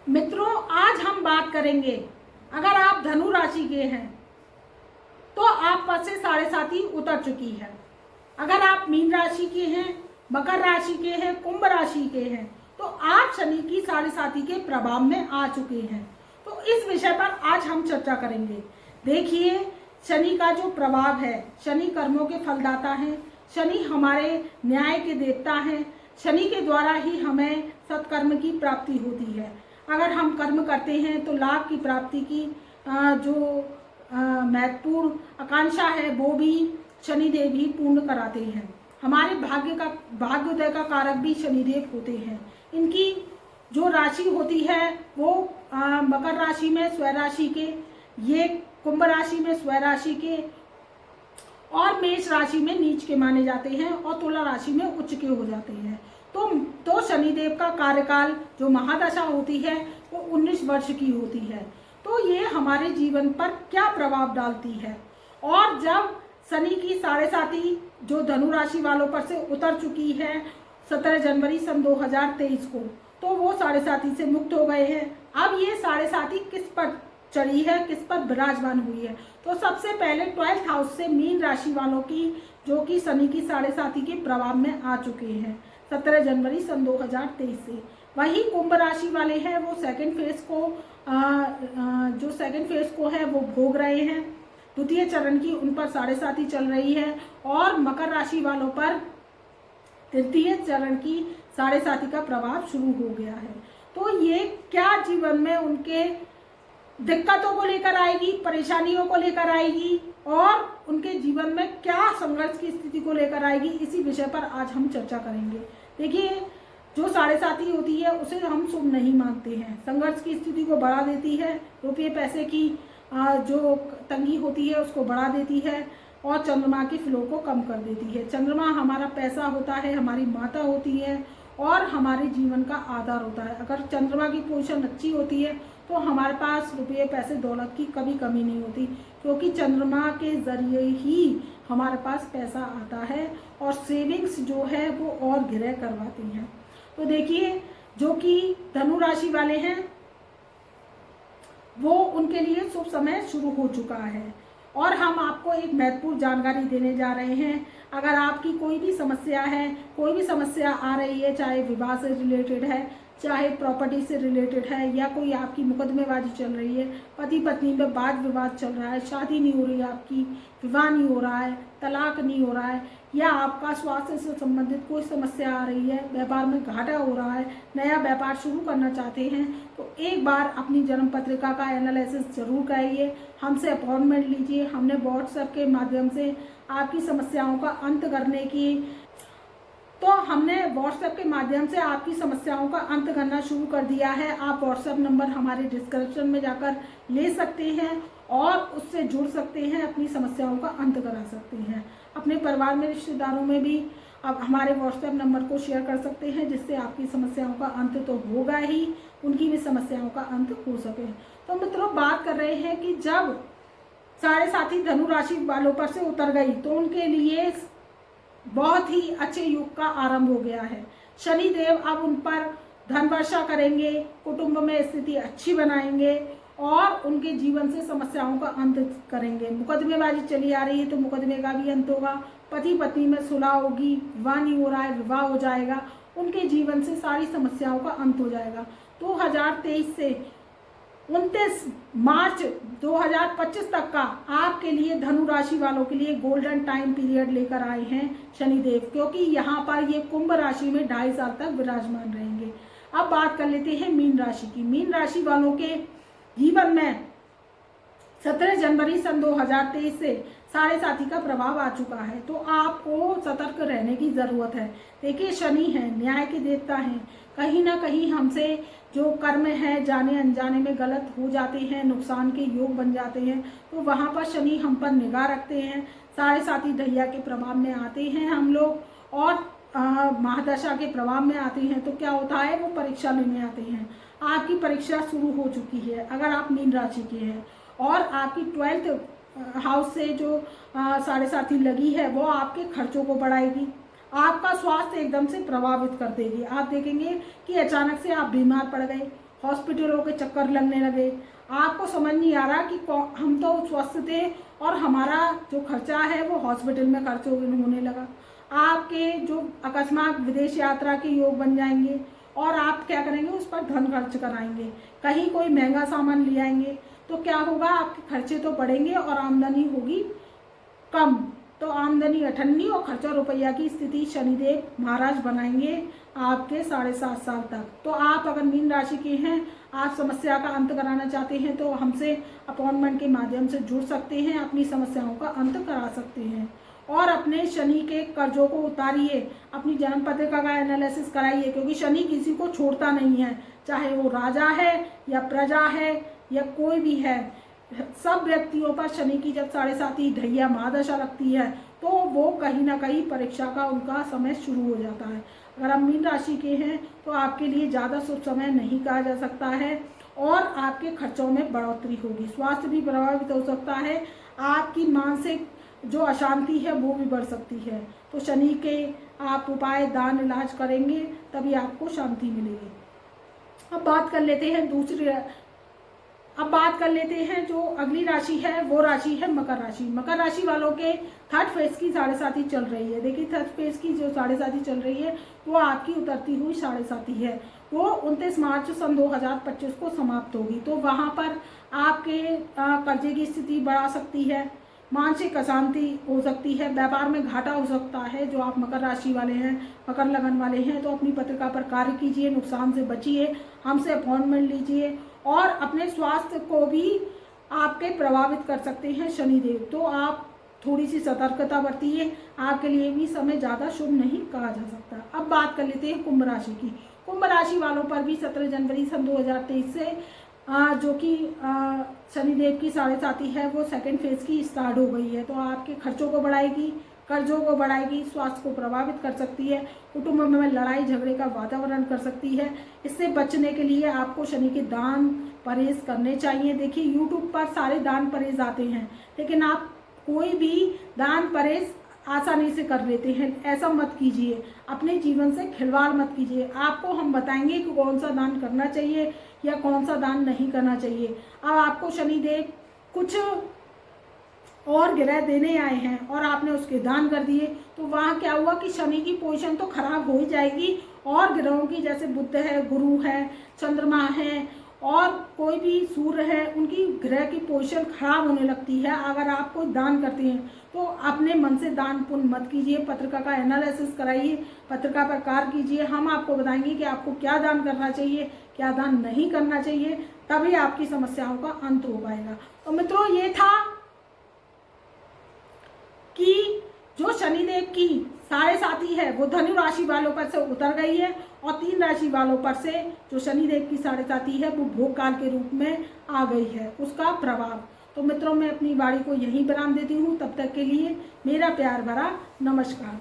मित्रों, आज हम बात करेंगे, अगर आप धनु राशि के हैं तो आप पर से साढ़े साती उतर चुकी है। अगर आप मीन राशि के हैं, मकर राशि के हैं, कुंभ राशि के हैं तो आप शनि की साढ़े साती के प्रभाव में आ चुके हैं। तो इस विषय पर आज हम चर्चा करेंगे। देखिए, शनि का जो प्रभाव है, शनि कर्मों के फलदाता हैं, शनि हमारे न्याय के देवता हैं। शनि के द्वारा ही हमें सत्कर्म की प्राप्ति होती है। अगर हम कर्म करते हैं तो लाभ की प्राप्ति की जो महत्वपूर्ण आकांक्षा है वो भी शनिदेव ही पूर्ण कराते हैं। हमारे भाग्योदय का कारक भी शनिदेव होते हैं। इनकी जो राशि होती है वो मकर राशि में स्वराशि के, ये कुंभ राशि में स्वराशि के और मेष राशि में नीच के माने जाते हैं और तुला राशि में उच्च के हो जाते हैं। तो शनिदेव का कार्यकाल जो महादशा होती है वो 19 वर्ष की होती है। तो ये हमारे जीवन पर क्या प्रभाव डालती है, और जब शनि की साढ़े साती जो धनु राशि वालों पर से उतर चुकी है 17 जनवरी सन 2023 को, तो वो साढ़े साती से मुक्त हो गए हैं। अब ये साढ़े साती किस पर चढ़ी है, किस पर विराजमान हुई है? तो सबसे पहले 12th हाउस से मीन राशि वालों की, जो कि शनि की साढ़े साती के प्रभाव में आ चुके हैं 17 जनवरी सन 2023 से। वही कुंभ राशि वाले हैं, वो सेकंड फेज को है वो भोग रहे हैं। द्वितीय चरण की उन पर साढ़े साती चल रही है और मकर राशि वालों पर तृतीय चरण की साढ़े साती का प्रभाव शुरू हो गया है। तो ये क्या जीवन में उनके दिक्कतों को लेकर आएगी, परेशानियों को लेकर आएगी और उनके जीवन में क्या संघर्ष की स्थिति को लेकर आएगी, इसी विषय पर आज हम चर्चा करेंगे। देखिए, जो साढ़े साती होती है उसे हम शुभ नहीं मानते हैं। संघर्ष की स्थिति को बढ़ा देती है, रुपये पैसे की जो तंगी होती है उसको बढ़ा देती है और चंद्रमा के फ्लो को कम कर देती है। चंद्रमा हमारा पैसा होता है, हमारी माता होती है और हमारे जीवन का आधार होता है। अगर चंद्रमा की पोजीशन अच्छी होती है तो हमारे पास रुपये पैसे दौलत की कभी कमी नहीं होती, क्योंकि चंद्रमा के जरिए ही हमारे पास पैसा आता है और सेविंग्स जो है वो और ग्रह करवाती हैं। तो देखिए, जो कि धनु राशि वाले हैं वो उनके लिए शुभ समय शुरू हो चुका है और हम आपको एक महत्वपूर्ण जानकारी देने जा रहे हैं। अगर आपकी कोई भी समस्या है, कोई भी समस्या आ रही है, चाहे विवाह से रिलेटेड है, चाहे प्रॉपर्टी से रिलेटेड है, या कोई आपकी मुकदमेबाजी चल रही है, पति पत्नी में वाद विवाद चल रहा है, शादी नहीं हो रही है आपकी, विवाह नहीं हो रहा है, तलाक नहीं हो रहा है, या आपका स्वास्थ्य से संबंधित कोई समस्या आ रही है, व्यापार में घाटा हो रहा है, नया व्यापार शुरू करना चाहते हैं, तो एक बार अपनी जन्म पत्रिका का एनालिसिस जरूर कराइए। हमसे अपॉइंटमेंट लीजिए। हमने व्हाट्सएप के माध्यम से आपकी समस्याओं का अंत करने की समस्याओं का अंत करना शुरू कर दिया है। आप व्हाट्सएप नंबर हमारे डिस्क्रिप्शन में जाकर ले सकते हैं और उससे जुड़ सकते हैं, अपनी समस्याओं का अंत करा सकते हैं। अपने परिवार में, रिश्तेदारों में भी अब हमारे व्हाट्सएप नंबर को शेयर कर सकते हैं, जिससे आपकी समस्याओं का अंत तो होगा ही, उनकी भी समस्याओं का अंत हो सके। तो मित्रों, बात कर रहे हैं कि जब साढ़े साती धनु राशि वालों पर से उतर गई तो उनके लिए बहुत ही अच्छे युग का आरंभ हो गया है। शनिदेव अब उन पर धन वर्षा करेंगे, कुटुंब में स्थिति अच्छी बनाएंगे और उनके जीवन से समस्याओं का अंत करेंगे। मुकदमेबाजी चली आ रही है तो मुकदमे का भी अंत होगा। पति पत्नी में सुलह होगी, विवाह नहीं हो रहा है, विवाह हो जाएगा। उनके जीवन से सारी समस्याओं का अंत हो जाएगा। 2023 से 29 मार्च 2025 तक का आपके लिए, धनु राशि वालों के लिए गोल्डन टाइम पीरियड लेकर आए हैं शनिदेव, क्योंकि यहाँ पर ये कुंभ राशि में 2.5 साल तक विराजमान रहेंगे। अब बात कर लेते हैं मीन राशि की। मीन राशि वालों के जीवन में 17 जनवरी सन 2023 से साढ़े साती का प्रभाव आ चुका है, तो आपको सतर्क रहने की जरूरत है। देखिए, शनि है, न्याय के देवता हैं। कहीं ना कहीं हमसे जो कर्म है जाने अनजाने में गलत हो जाते हैं, नुकसान के योग बन जाते हैं, तो वहाँ पर शनि हम पर निगाह रखते हैं। साढ़े साती ढैया के प्रभाव में आते हैं हम लोग और महादशा के प्रभाव में आते हैं, तो क्या होता है, वो परीक्षा लेने आते हैं। आपकी परीक्षा शुरू हो चुकी है अगर आप मीन राशि के हैं, और आपकी 12th हाउस से जो साढ़े साती लगी है वो आपके खर्चों को बढ़ाएगी, आपका स्वास्थ्य एकदम से प्रभावित कर देगी। आप देखेंगे कि अचानक से आप बीमार पड़ गए हॉस्पिटलों के चक्कर लगने लगे, आपको समझ नहीं आ रहा कि हम तो स्वस्थ थे और हमारा जो खर्चा है वो हॉस्पिटल में खर्च होने लगा। आपके जो अकस्मात विदेश यात्रा के योग बन जाएंगे और आप क्या करेंगे, उस पर धन खर्च कराएंगे, कहीं कोई महंगा सामान ले आएंगे, तो क्या होगा, आपके खर्चे तो बढ़ेंगे और आमदनी होगी कम। तो आमदनी अठन्नी और खर्चा रुपया की स्थिति शनिदेव महाराज बनाएंगे आपके 7.5 साल तक। तो आप अगर मीन राशि के हैं, आप समस्या का अंत कराना चाहते हैं तो हमसे अपॉइंटमेंट के माध्यम से जुड़ सकते हैं, अपनी समस्याओं का अंत करा सकते हैं और अपने शनि के कर्जों को उतारिए, अपनी जन्म पत्रिका का एनालिसिस कराइए, क्योंकि शनि किसी को छोड़ता नहीं है, चाहे वो राजा है या प्रजा है या कोई भी है। सब व्यक्तियों पर शनि की जब 7.5 ढैया महादशा लगती है तो वो कहीं ना कहीं परीक्षा का उनका समय शुरू हो जाता है। अगर आप मीन राशि के हैं तो आपके लिए ज़्यादा शुभ समय नहीं कहा जा सकता है और आपके खर्चों में बढ़ोतरी होगी, स्वास्थ्य भी प्रभावित हो सकता है, आपकी मानसिक जो अशांति है वो भी बढ़ सकती है। तो शनि के आप उपाय दान इलाज करेंगे तभी आपको शांति मिलेगी। अब बात कर लेते हैं जो अगली राशि है, वो राशि है मकर राशि। मकर राशि वालों के थर्ड फेज की 7.5 चल रही है। देखिए थर्ड फेज की जो 7.5 चल रही है वो आपकी उतरती हुई 7.5 है, वो 29 मार्च सन 2025 को समाप्त होगी। तो वहाँ पर आपके कर्जे की स्थिति बढ़ा सकती है, मानसिक अशांति हो सकती है, व्यापार में घाटा हो सकता है। जो आप मकर राशि वाले हैं, मकर लगन वाले हैं, तो अपनी पत्रिका पर कार्य कीजिए, नुकसान से बचिए, हमसे अपॉइंटमेंट लीजिए। और अपने स्वास्थ्य को भी आपके प्रभावित कर सकते हैं शनिदेव, तो आप थोड़ी सी सतर्कता बरतिए, आपके लिए भी समय ज़्यादा शुभ नहीं कहा जा सकता। अब बात कर लेते हैं कुंभ राशि की। कुंभ राशि वालों पर भी 17 जनवरी सन 2023 से जो कि शनिदेव की 7.5 है वो सेकंड फेज की स्टार्ट हो गई है। तो आपके खर्चों को बढ़ाएगी, कर्जों को बढ़ाएगी, स्वास्थ्य को प्रभावित कर सकती है, कुटुंब में लड़ाई झगड़े का वातावरण कर सकती है। इससे बचने के लिए आपको शनि के दान परहेज करने चाहिए। देखिए यूट्यूब पर सारे दान परहेज आते हैं, लेकिन आप कोई भी दान परहेज आसानी से कर लेते हैं, ऐसा मत कीजिए, अपने जीवन से खिलवाड़ मत कीजिए। आपको हम बताएंगे कि कौन सा दान करना चाहिए या कौन सा दान नहीं करना चाहिए। अब आपको शनिदेव कुछ और ग्रह देने आए हैं और आपने उसके दान कर दिए, तो वहाँ क्या हुआ कि शनि की पोजीशन तो खराब हो ही जाएगी और ग्रहों की, जैसे बुध है, गुरु है, चंद्रमा है और कोई भी सूर्य है, उनकी ग्रह की पोजीशन खराब होने लगती है। अगर आप कोई दान करते हैं तो अपने मन से दान पुण्य मत कीजिए, पत्रिका का एनालिसिस कराइए, पत्रिका पर कार्य कीजिए। हम आपको बताएंगे कि आपको क्या दान करना चाहिए, क्या दान नहीं करना चाहिए, तभी आपकी समस्याओं का अंत हो पाएगा। तो मित्रों, ये था कि जो शनिदेव की 7.5 है वो धनु राशि वालों पर से उतर गई है और 3 राशि वालों पर से जो शनिदेव की 7.5 है वो भोग काल के रूप में आ गई है, उसका प्रभाव। तो मित्रों, मैं अपनी वाणी को यहीं विराम देती हूँ। तब तक के लिए मेरा प्यार भरा नमस्कार।